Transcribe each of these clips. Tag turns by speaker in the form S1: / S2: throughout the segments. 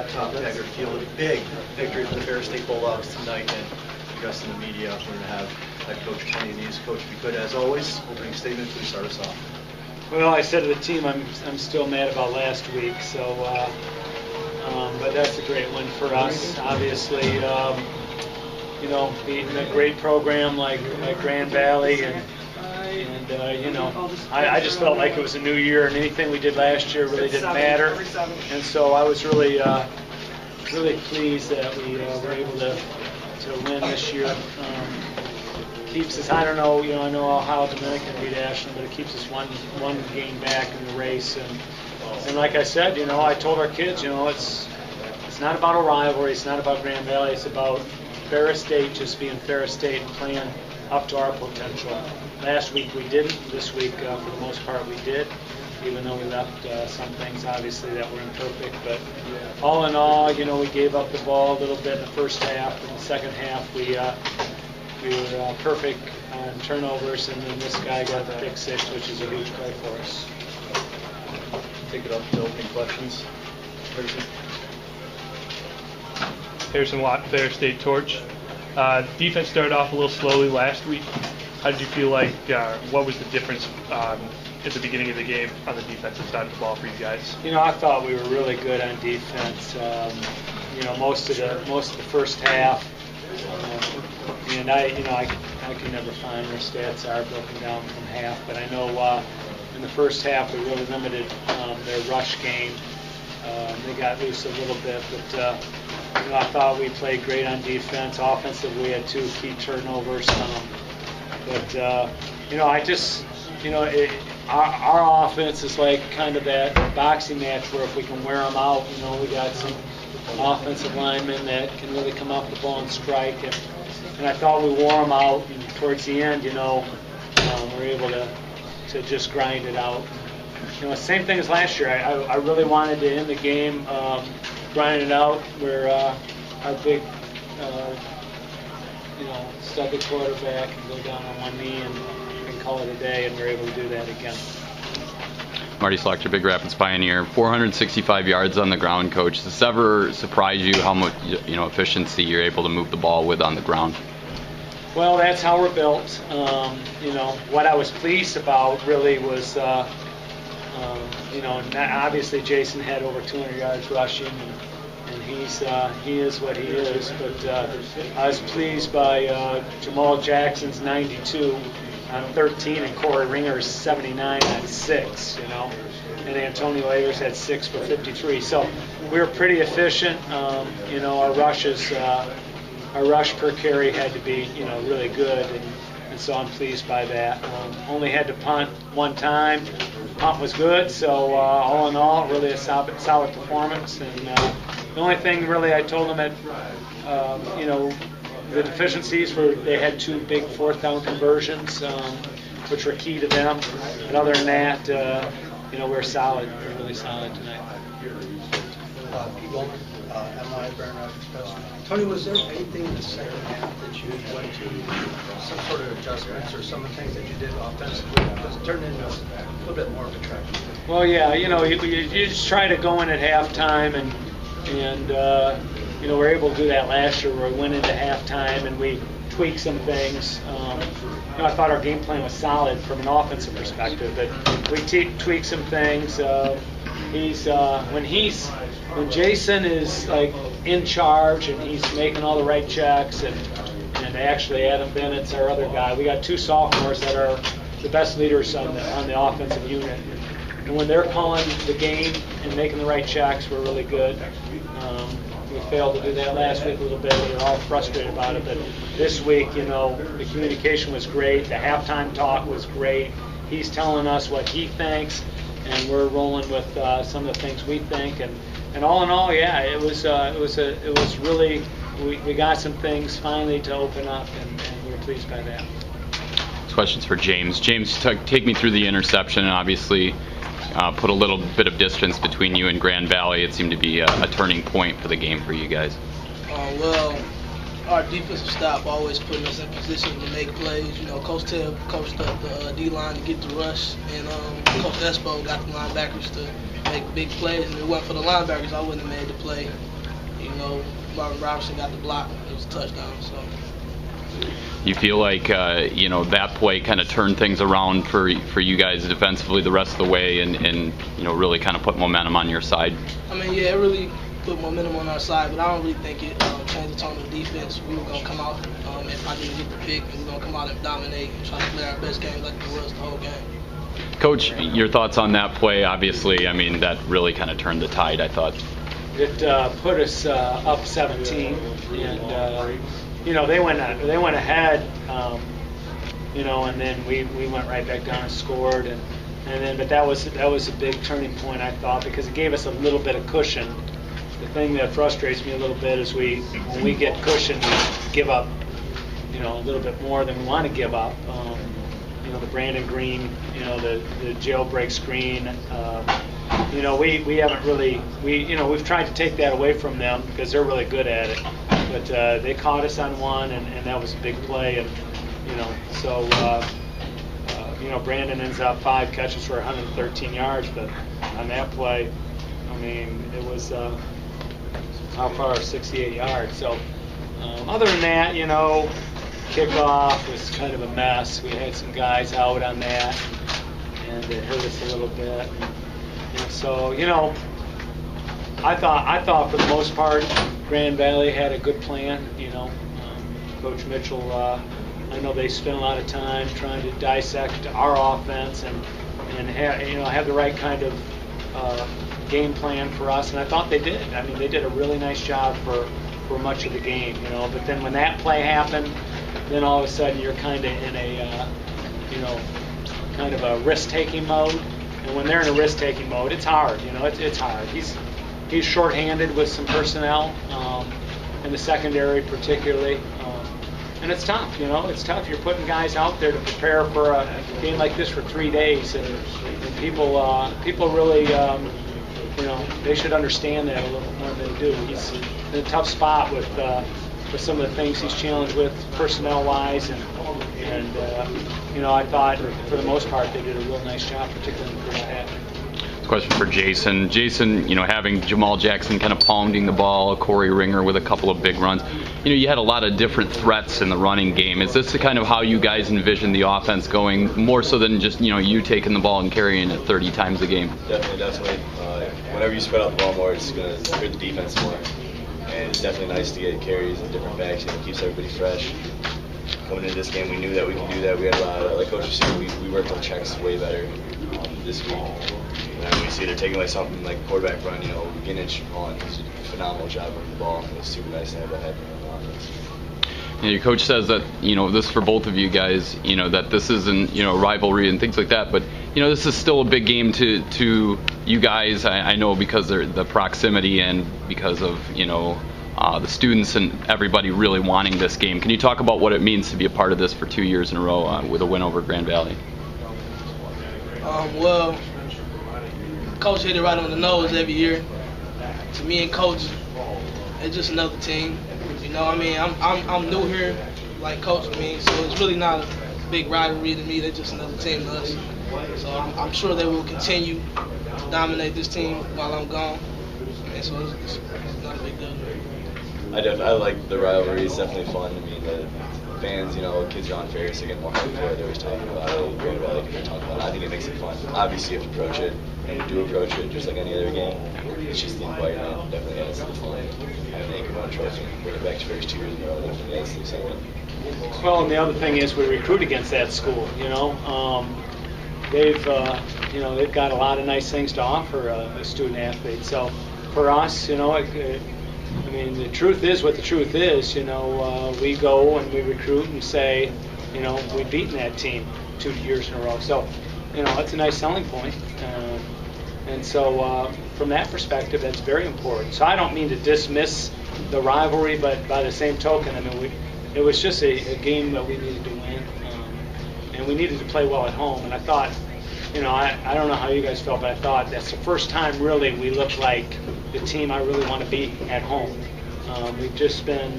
S1: at Taggart Field. A big victory for the Ferris State Bulldogs tonight, and addressing the media. We're going to have head coach Tony Nees. Coach, if you could, as always, opening statement, please start us off.
S2: Well, I said to the team, I'm still mad about last week, so but that's a great win for us. Obviously, beating a great program like Grand Valley, and I just felt like it was a new year, and anything we did last year really didn't matter. And so I was really pleased that we were able to win this year. Keeps us, I don't know, I know Ohio Dominican beat Ashland, but it keeps us one game back in the race. And like I said, I told our kids, it's not about a rivalry, it's not about Grand Valley, it's about Ferris State just being Ferris State and playing up to our potential. Last week we didn't. This week, for the most part, we did, even though we left some things, obviously, that were imperfect. But all in all, we gave up the ball a little bit in the first half. In the second half, we were perfect on turnovers, and then this guy got the pick six, which is a huge play for us.
S1: Take it up to opening questions.
S3: Harrison Watt, Ferris State Torch. Defense started off a little slowly last week. How did you feel like, what was the difference at the beginning of the game on the defensive side of the ball for you guys?
S2: I thought we were really good on defense. Most of the first half, and I can never find where stats are broken down from half, but I know in the first half we really limited their rush game. They got loose a little bit, but I thought we played great on defense. Offensively, we had 2 key turnovers. Our offense is like kind of that boxing match where if we can wear them out, we got some offensive linemen that can really come off the ball and strike. And I thought we wore them out. And towards the end, we were able to just grind it out. Same thing as last year. I really wanted to end the game grinding it out where our big, stubby quarterback can go down on one knee and call it a day, and we're able to do that again.
S4: Marty Slaughter, Big Rapids Pioneer, 465 yards on the ground, Coach. Does this ever surprise you how much efficiency you're able to move the ball with on the ground?
S2: Well, that's how we're built. What I was pleased about really was, obviously Jason had over 200 yards rushing, and he is what he is. But I was pleased by Jamal Jackson's 92 on 13 and Corey Ringer's 79 on 6. And Antonio Ayers had 6 for 53. So we were pretty efficient. Our rush per carry had to be really good, and so I'm pleased by that. Only had to punt one time. The punt was good, so all in all, really a solid performance. And the only thing really I told them the deficiencies were they had 2 big 4th down conversions, which were key to them. But other than that, we're solid. We're really solid tonight.
S5: Tony, was there anything in the second half that you went to, some sort of adjustments or some of the things that you did offensively? Because it turned into a little bit more of a tragedy.
S2: Well, yeah, you just try to go in at halftime, and we're able to do that last year where we went into halftime and we tweaked some things. I thought our game plan was solid from an offensive perspective, but we tweaked some things. When Jason is like in charge and he's making all the right checks, and actually Adam Bennett's our other guy. We got 2 sophomores that are the best leaders on the offensive unit, and when they're calling the game and making the right checks, we're really good. We failed to do that last week a little bit. We were all frustrated about it, but this week, the communication was great. The halftime talk was great. He's telling us what he thinks, and we're rolling with some of the things we think. And all in all, yeah, it was really we got some things finally to open up, and we were pleased by that.
S4: Questions for James. James, take me through the interception, and obviously put a little bit of distance between you and Grand Valley. It seemed to be a turning point for the game for you guys.
S6: Well, our defensive stop always putting us in position to make plays. Coach Tebb coached up the D-line to get the rush, and Coach Espo got the linebackers to make big plays. And if it wasn't for the linebackers, I wouldn't have made the play. Marvin Robertson got the block. It was a touchdown. So.
S4: You feel like that play kind of turned things around for you guys defensively the rest of the way, and really kind of put momentum on your side.
S6: I mean, yeah, it really put momentum on our side, but I don't really think it changed the tone of the defense. We were gonna come out if I didn't get the pick, we were gonna come out and dominate and try to play our best game like it was the whole game.
S4: Coach, your thoughts on that play? Obviously, I mean that really kind of turned the tide. I thought
S2: it put us up 17, and. They went ahead, and then we went right back down and scored, but that was a big turning point, I thought, because it gave us a little bit of cushion. The thing that frustrates me a little bit is when we get cushion, we give up, a little bit more than we want to give up. The Brandon Green, the jailbreak screen. We haven't really we've tried to take that away from them because they're really good at it. But they caught us on one, and that was a big play, and so Brandon ends up 5 catches for 113 yards, but on that play, I mean it was how far? 68 yards. So other than that, kickoff was kind of a mess. We had some guys out on that, and it hurt us a little bit. And so I thought for the most part, Grand Valley had a good plan. Coach Mitchell, I know they spent a lot of time trying to dissect our offense and have the right kind of game plan for us, and I thought they did. I mean, they did a really nice job for much of the game. But then when that play happened, then all of a sudden you're kind of in a kind of a risk-taking mode, and when they're in a risk-taking mode, it's hard. It's hard. He's shorthanded with some personnel in the secondary, particularly, and it's tough. It's tough. You're putting guys out there to prepare for a game like this for 3 days, and people really, they should understand that a little more than they do. He's in a tough spot with some of the things he's challenged with personnel-wise, and I thought for the most part they did a real nice job, particularly in the first half.
S4: Question for Jason. Jason, having Jamal Jackson kind of pounding the ball, Corey Ringer with a couple of big runs. You had a lot of different threats in the running game. Is this the kind of how you guys envision the offense going, more so than just you taking the ball and carrying it 30 times a game?
S7: Definitely. Whenever you spread out the ball more, it's going to hurt the defense more. And it's definitely nice to get carries and different backs. It keeps everybody fresh. Coming into this game, we knew that we could do that. We had a lot of, like Coach was saying, we worked on checks way better this week. And when you see they're taking like something like a quarterback run, Ginich on, he's a phenomenal job running the ball. It was super nice to have that happen on the offense.
S4: Your coach says that this for both of you guys, that this isn't rivalry and things like that, but this is still a big game to you guys. I know because of the proximity and because of the students and everybody really wanting this game. Can you talk about what it means to be a part of this for 2 years in a row with a win over Grand Valley?
S6: Well, Coach hit it right on the nose every year. To me and Coach, it's just another team. I'm new here, like Coach. So it's really not a big rivalry to me. They're just another team to us. So I'm sure they will continue to dominate this team while I'm gone. So it's not a big deal.
S7: I like the rivalry. It's definitely fun. The fans, kids are on Ferris, they get more hyped for it. They're always talking about it. Grand Valley, they're talking about it. I think it makes it fun. Obviously, you have to approach it, and you do approach it just like any other game. It's just the environment definitely adds to the fun. Having the Anchor Run trophy, bring it back to Ferris 2 years in a row, definitely adds to the excitement.
S2: Well, and the other thing is we recruit against that school. They've got a lot of nice things to offer a student athlete. So for us, the truth is what the truth is. We go and we recruit and say, we've beaten that team 2 years in a row. So, it's a nice selling point. And so from that perspective, that's very important. So I don't mean to dismiss the rivalry, but by the same token, it was just a game that we needed to win. And we needed to play well at home. And I thought, I don't know how you guys felt, but I thought that's the first time really we looked like the team I really want to be at home. We've just been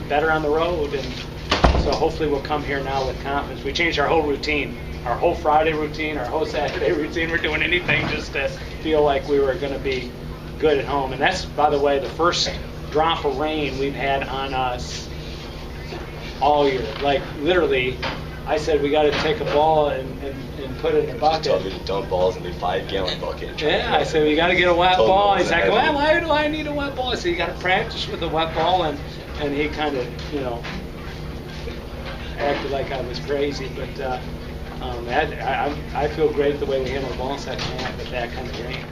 S2: better on the road, and so hopefully we'll come here now with confidence. We changed our whole routine, our whole Friday routine, our whole Saturday routine. We're doing anything just to feel like we were going to be good at home. And that's, by the way, the first drop of rain we've had on us all year. Like, literally, I said we got to take a ball and put it in a
S7: He
S2: bucket.
S7: told me to dump balls in the 5-gallon bucket.
S2: Yeah, I said we got to get a wet
S7: Told me
S2: ball.
S7: it
S2: He's
S7: was
S2: like,
S7: heavy.
S2: well, why do I need a wet ball? I said you got to practice with a wet ball, and he kind of, acted like I was crazy. But I feel great the way we handled the ball in the second half with that kind of rain.